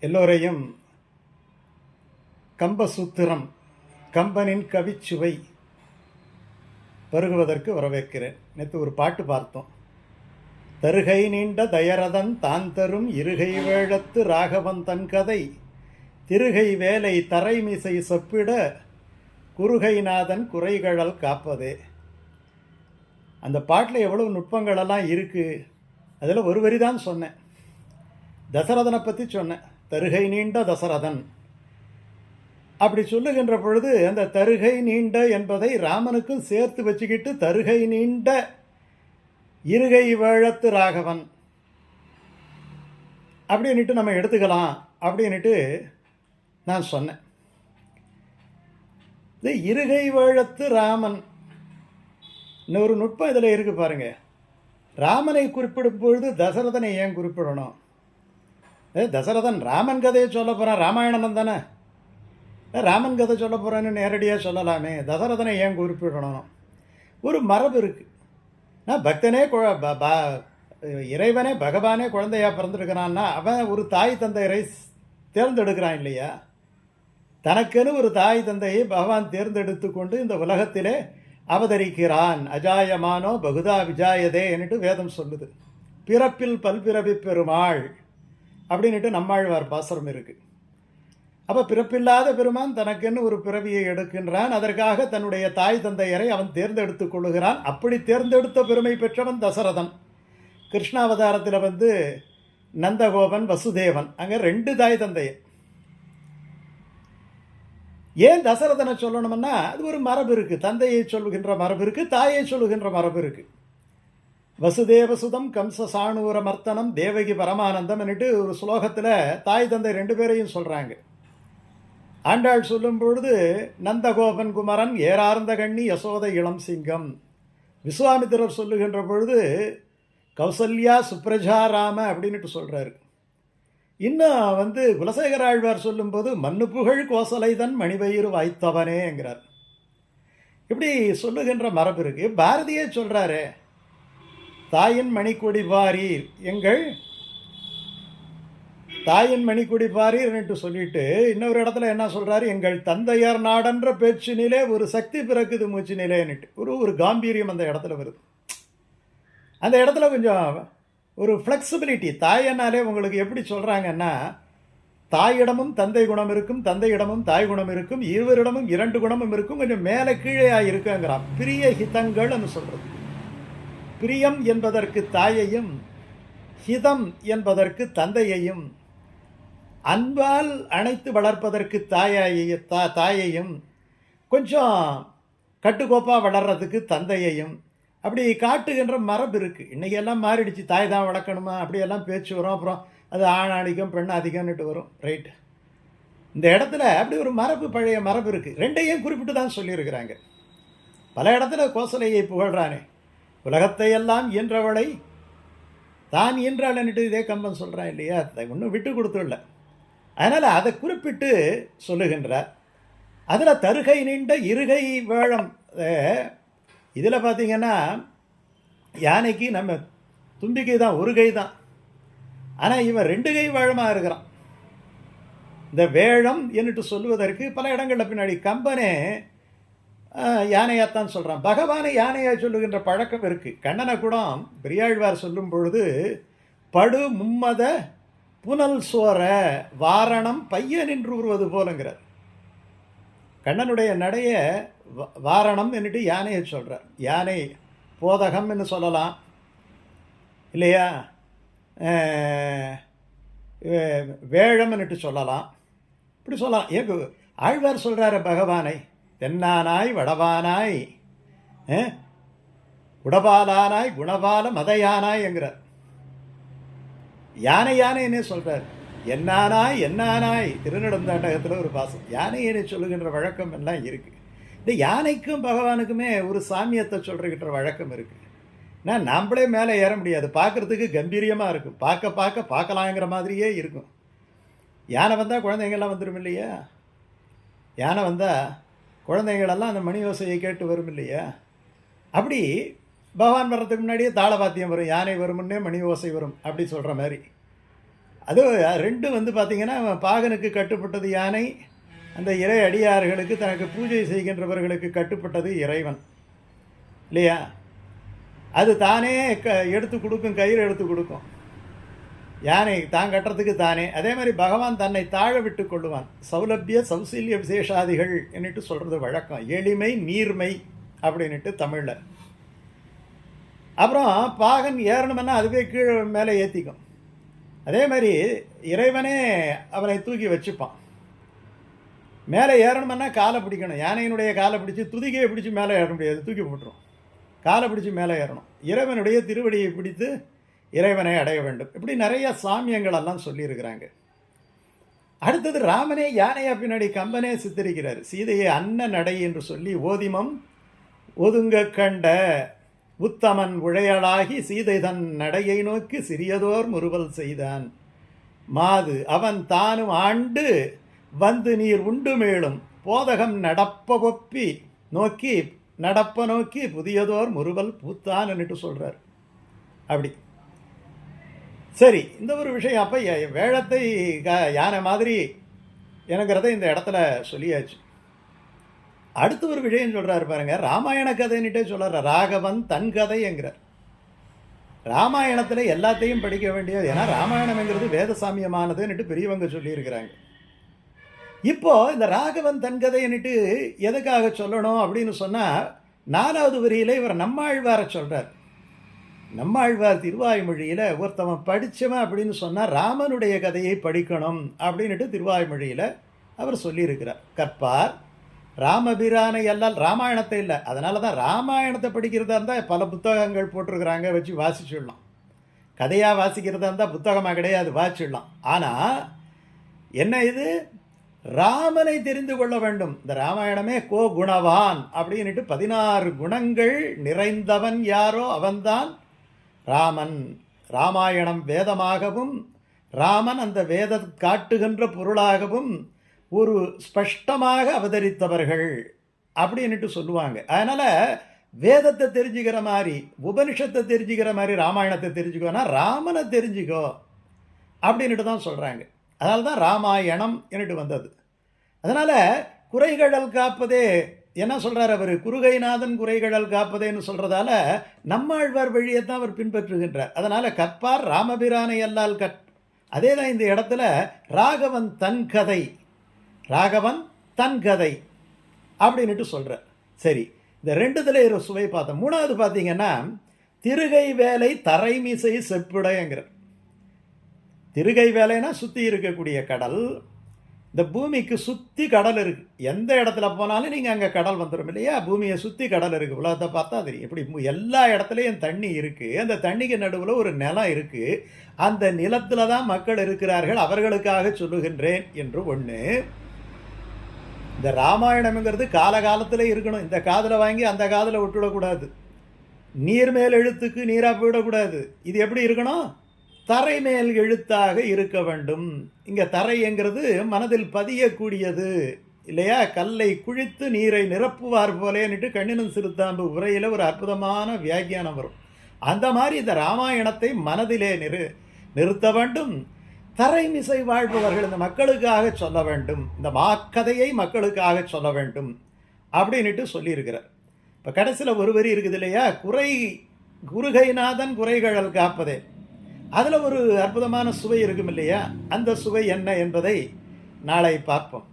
எல்லோரையும் கம்பசூத்திரம் கம்பனின் கவிச்சுவை பருகுவதற்கு வரவேற்கிறேன். நேற்று ஒரு பாட்டு பார்த்தோம். தருகை நீண்ட தயரதன் தான் தரும் இருகை வேழத்து ராகவன் தன் கதை திருகை வேலை தரைமிசை சொப்பிட குருகைநாதன் குறைகழல் காப்பதே. அந்த பாட்டில் எவ்வளவு நுட்பங்களெல்லாம் இருக்குது. அதில் ஒரு வரி தான் சொன்னேன். தசரதனை பற்றி சொன்னேன். தருகை நீண்ட தசரதன் அப்படி சொல்லுகின்ற பொழுது அந்த தருகை நீண்ட என்பதை ராமனுக்கும் சேர்த்து வச்சுக்கிட்டு தருகை நீண்ட இருகை வேழத்து ராகவன் அப்படின்ட்டு நம்ம எடுத்துக்கலாம் அப்படின்ட்டு நான் சொன்னேன். இது இருகை வேழத்து ராமன் இன்னொரு நுட்பம் இதில் இருக்குது பாருங்க. ராமனை குறிப்பிடும் பொழுது தசரதனை ஏன் குறிப்பிடணும்? தசரதன் ராமன் கதையை சொல்ல போகிறான், ராமாயணம் தானே. ராமன் கதை சொல்ல போகிறான்னு நேரடியாக சொல்லலாமே, தசரதனை ஏன் குறிப்பிடணும்? ஒரு மரபு இருக்குது. நான் பக்தனே இறைவனே பகவானே குழந்தையாக பிறந்திருக்கிறான்னா அவன் ஒரு தாய் தந்தையரை தேர்ந்தெடுக்கிறான் இல்லையா? தனக்கெனு ஒரு தாய் தந்தையை பகவான் தேர்ந்தெடுத்து கொண்டு இந்த உலகத்திலே அவதரிக்கிறான். அஜாயமானோ பகுதா விஜாயதே என்று வேதம் சொல்லுது. பிறப்பில் பல்பிறவி பெருமாள் அப்படின்ட்டு நம்மாழ்வார் பாசுரம் இருக்குது. அப்போ பிறப்பில்லாத பெருமான் தனக்கென்னு ஒரு பிறவியை எடுக்கின்றான். அதற்காக தன்னுடைய தாய் தந்தையரை அவன் தேர்ந்தெடுத்து கொள்ளுகிறான். அப்படி தேர்ந்தெடுத்த பெருமை பெற்றவன் தசரதன். கிருஷ்ணாவதாரத்தில் நந்தகோபன் வசுதேவன், அங்கே 2 தாய் தந்தையர். ஏன் தசரதனை சொல்லணும்னா அது ஒரு மரபு இருக்குது. தந்தையை சொல்லுகின்ற மரபு இருக்குது, தாயை சொல்லுகின்ற மரபு இருக்குது. வசுதேவசுதம் கம்ச சாணூர மர்த்தனம் தேவகி பரமானந்தம் என்னட்டு ஒரு ஸ்லோகத்தில் தாய் தந்தை 2 பேரையும் சொல்கிறாங்க. ஆண்டாள் சொல்லும் பொழுது நந்தகோபன் குமரன் ஏறார்ந்த கண்ணி யசோதை இளம் சிங்கம். விஸ்வாமித்திரர் சொல்லுகின்ற பொழுது கௌசல்யா சுப்ரஜா ராம அப்படின்ட்டு சொல்கிறாரு. இன்னும் குலசேகர ஆழ்வார் சொல்லும்போது மண்ணு புகழ் கோசலைதன் மணிவயிறு வாய்த்தவனேங்கிறார். இப்படி சொல்லுகின்ற மரபு இருக்கு. பாரதியே சொல்கிறாரு, தாயின் மணிக்கொடி பாரீர், எங்கள் தாயின் மணிக்கொடி பாரீர் என்று சொல்லிட்டு இன்னொரு இடத்துல என்ன சொல்கிறாரு, எங்கள் தந்தையார் நாடன்ற பேச்சினிலே ஒரு சக்தி பிறக்குது மூச்சினிலேன்னுட்டு ஒரு காம்பீரியம் அந்த இடத்துல வருது. அந்த இடத்துல கொஞ்சம் ஒரு ஃப்ளெக்சிபிலிட்டி. தாயனாலே உங்களுக்கு எப்படி சொல்கிறாங்கன்னா, தாயிடமும் தந்தை குணம் இருக்கும், தந்தையிடமும் தாய் குணம் இருக்கும், இருவரிடமும் 2 குணமும் இருக்கும், கொஞ்சம் மேலே கீழே இருக்குங்கிறான். பிரிய ஹிதங்கள்னு சொல்கிறது. பிரியம் என்பதற்கு தாயையும் ஹிதம் என்பதற்கு தந்தையையும், அன்பால் அணைத்து வளர்ப்பதற்கு தாயையும், கொஞ்சம் கட்டுக்கோப்பாக வளர்கிறதுக்கு தந்தையையும் அப்படி காட்டுகின்ற மரபு இருக்குது. இன்றைக்கி எல்லாம் மாறிடுச்சு. தாய் தான் வளர்க்கணுமா அப்படியெல்லாம் பேச்சு வரும். அப்புறம் அது ஆண் அதிகம் பெண் அதிகம்னுட்டு வரும். ரைட். இந்த இடத்துல அப்படி ஒரு மரபு, பழைய மரபு இருக்குது. 2ஐயும் குறிப்பிட்டு தான் சொல்லியிருக்கிறாங்க. பல இடத்துல கோசலையை புகழ்கிறானே, உலகத்தை எல்லாம் இயன்றவளை தான் இயன்றாள்ன்னுட்டு இதே கம்பன் சொல்கிறான் இல்லையா? அதை ஒன்றும் விட்டு கொடுத்துடல. அதனால் அதை குறிப்பிட்டு சொல்லுகின்றார். அதில் தருகை நீண்ட இருகை வேழம். இதில் பார்த்திங்கன்னா யானைக்கு நம்ம தும்பிக்கை தான், ஒரு கை தான். ஆனால் இவன் 2 கை வேழமாக இருக்கிறான். இந்த வேழம் என்னட்டு சொல்லுவதற்கு பல இடங்களில் பின்னாடி கம்பனே யானையாத்தான் சொல்கிறான். பகவானை யானையாக சொல்லுகின்ற பழக்கம் இருக்குது. கண்ணனை கூட பெரியாழ்வார் சொல்லும் பொழுது படு மும்மத புனல் சோர வாரணம் பையன் என்று உருவது போலங்கிறார். கண்ணனுடைய நடைய வாரணம் என்னட்டு யானையை சொல்கிறார். யானை போதகம் என்று சொல்லலாம் இல்லையா? வேழம் என்னட்டு சொல்லலாம். இப்படி சொல்லலாம். ஏன் ஆழ்வார் சொல்கிறாரு பகவானை தென்னானாய் வடவானாய் உடபாலானாய் குணபால மதையானாய் என்கிறார். யானைன்னே சொல்கிறார். என்னானாய் திருநெடுந்தாண்டகத்தில் ஒரு பாசம். யானையை சொல்லுகின்ற வழக்கம் எல்லாம் இருக்குது. இந்த யானைக்கும் பகவானுக்குமே ஒரு சாமியத்தை சொல்கிற வழக்கம் இருக்குது. நம்மளே மேலே ஏற முடியாது. பார்க்குறதுக்கு கம்பீரியமாக இருக்கும். பார்க்கலாங்கிற மாதிரியே இருக்கும். யானை வந்தால் குழந்தைங்கள்லாம் வந்துடும் இல்லையா? யானை வந்தால் குழந்தைங்களெல்லாம் அந்த மணி ஓசையை கேட்டு வரும் இல்லையா? அப்படி பகவான் வர்றதுக்கு முன்னாடியே தாளவாத்தியம் வரும், யானை வருமுன்னே மணி ஓசை வரும் அப்படி சொல்கிற மாதிரி. அது ரெண்டும் வந்து பார்த்தீங்கன்னா, பாகனுக்கு கட்டுப்பட்டது யானை, அந்த இறை அடியார்களுக்கு தனக்கு பூஜை செய்கின்றவர்களுக்கு கட்டுப்பட்டது இறைவன் இல்லையா? அது தானே எடுத்து கொடுக்கும், கயிறு எடுத்து கொடுக்கும். யானை தான் கட்டுறதுக்கு தானே. அதே மாதிரி பகவான் தன்னை தாழ விட்டு கொள்ளுவான். சௌலபிய சௌசல்ய விசேஷாதிகள் என்னட்டு சொல்கிறது வழக்கம். எளிமை நீர்மை அப்படின்ட்டு தமிழில். அப்புறம் பாகன் ஏறணுமென்னா அதுவே கீழே மேலே ஏற்றிக்கும். அதே மாதிரி இறைவனே அவனை தூக்கி வச்சுப்பான். மேலே ஏறணுமென்னா காலை பிடிக்கணும். யானையினுடைய காலை பிடிச்சி துதிக்கையை பிடிச்சி மேலே ஏற முடியாது, தூக்கி போட்டுரும். காலை பிடிச்சி மேலே ஏறணும். இறைவனுடைய திருவடியை பிடித்து இறைவனை அடைய வேண்டும். இப்படி நிறைய சாமியங்கள் எல்லாம் சொல்லியிருக்கிறாங்க. அடுத்தது ராமனே யானையா பின்னாடி கம்பனே சித்தரிக்கிறார். சீதையை அன்ன நடை என்று சொல்லி ஓதிமம் ஒதுங்க கண்ட உத்தமன் உழையலாகி சீதை தன் நடையை நோக்கி சிறியதோர் முறுவல் செய்தான். மாது அவன் தானும் ஆண்டு வந்து நீர் உண்டு மேலும் போதகம் நடப்ப ஒப்பி நோக்கி நடப்ப நோக்கி புதியதோர் முறுவல் பூத்தான் என்னட்டு சொல்கிறார். அப்படி சரி, இந்த ஒரு விஷயம். அப்போ வேழத்தை யானை மாதிரி எனங்கிறத இந்த இடத்துல சொல்லியாச்சு. அடுத்த ஒரு விஷயம் சொல்கிறார் பாருங்க. ராமாயண கதைன்னுட்டே சொல்கிறார். ராகவன் தன் கதைங்கிறார். ராமாயணத்தில் எல்லாத்தையும் படிக்க வேண்டியது. ஏன்னா ராமாயணம்ங்கிறது வேதசாமியமானதுன்னுட்டு பெரியவங்க சொல்லியிருக்கிறாங்க. இப்போது இந்த ராகவன் தன் கதைன்னுட்டு எதுக்காக சொல்லணும் அப்படின்னு சொன்னால், 4வது வரியில் இவர் நம்மாழ்வாரை சொல்கிறார். நம்மாழ்வார் திருவாய்மொழியில் ஒருத்தவன் படித்தவன் அப்படின்னு சொன்னால் ராமனுடைய கதையை படிக்கணும் அப்படின்ட்டு திருவாய்மொழியில் அவர் சொல்லியிருக்கிறார். கற்பார் ராமபிரானை எல்லாம் ராமாயணத்தை இல்லை. அதனால தான் ராமாயணத்தை படிக்கிறதா இருந்தால் பல புத்தகங்கள் போட்டிருக்கிறாங்க, வச்சு வாசிச்சுடலாம். கதையாக வாசிக்கிறதா இருந்தால் புத்தகமாக கிடையாது, வாசிச்சிடலாம். ஆனால் என்ன இது, ராமனை தெரிந்து கொள்ள வேண்டும். இந்த ராமாயணமே கோ குணவான் அப்படின்ட்டு 16 குணங்கள் நிறைந்தவன் யாரோ அவன்தான் ராமன். ராமாயணம் வேதமாகவும் ராமன் அந்த வேத காட்டுகின்ற பொருளாகவும் ஒரு ஸ்பஷ்டமாக அவதரித்தவர்கள் அப்படின்ட்டு சொல்லுவாங்க. அதனால் வேதத்தை தெரிஞ்சுக்கிற மாதிரி, உபனிஷத்தை தெரிஞ்சுக்கிற மாதிரி ராமாயணத்தை தெரிஞ்சுக்கோனா ராமனை தெரிஞ்சுக்கோ அப்படின்ட்டு தான் சொல்கிறாங்க. அதனால தான் ராமாயணம் என்னட்டு வந்தது. அதனால் குறைகடல் காப்பதே என்ன சொல்கிறார் அவர், குறுகைநாதன் குறைகடல் காப்பதேன்னு சொல்கிறதால நம்மாழ்வார் வழியை தான் அவர் பின்பற்றுகின்றார். அதனால் கற்பார் ராமபிரானை அல்லால் அதே தான் இந்த இடத்துல ராகவன் தன் கதை, ராகவன் தன் கதை அப்படின்ட்டு சொல்கிறார். சரி, இந்த ரெண்டுத்துல ஒரு சுவை பார்த்தோம். 3வது பார்த்தீங்கன்னா திருகை வேலை தரைமிசை செப்புடைங்கிற. திருகை வேலைன்னா சுற்றி இருக்கக்கூடிய கடல். இந்த பூமிக்கு சுற்றி கடல் இருக்குது. எந்த இடத்துல போனாலும் நீங்கள் அங்கே கடல் வந்துடும் இல்லையா? பூமியை சுற்றி கடல் இருக்குது. உலகத்தை பார்த்தா தெரியும். இப்படி எல்லா இடத்துலையும் தண்ணி இருக்குது. அந்த தண்ணிக்கு நடுவில் ஒரு நிலம் இருக்குது. அந்த நிலத்தில் தான் மக்கள் இருக்கிறார்கள். அவர்களுக்காக சொல்லுகின்றேன் என்று ஒன்று. இந்த ராமாயணம்ங்கிறது காலகாலத்தில் இருக்கணும். இந்த காதில் வாங்கி அந்த காதில் விட்டுவிடக்கூடாது. நீர்மேல் எழுத்துக்கு நீராக போயிடக்கூடாது. இது எப்படி இருக்கணும், தரை மேல் எழுத்தாக இருக்க வேண்டும். இங்கே தரைங்கிறது மனதில் பதியக்கூடியது இல்லையா? கல்லை குழித்து நீரை நிரப்புவார் போலேன்னுட்டு கண்ணினம் சிறுத்தாம்பு உரையில் ஒரு அற்புதமான வியாக்கியானம் வரும். அந்த மாதிரி இந்த ராமாயணத்தை மனதிலே நிறுத்த வேண்டும். தரைமிசை வாழ்பவர்கள் இந்த மக்களுக்காக சொல்ல வேண்டும். இந்த மாக்கதையை மக்களுக்காக சொல்ல வேண்டும் அப்படின்ட்டு சொல்லியிருக்கிறார். இப்போ கடைசியில் ஒரு வரி இருக்குது இல்லையா, குறுகைநாதன் குறைகடல் காப்பதே. அதில் ஒரு அற்புதமான சுவை இருக்கும் இல்லையா? அந்த சுவை என்ன என்பதை நாளை பார்ப்போம்.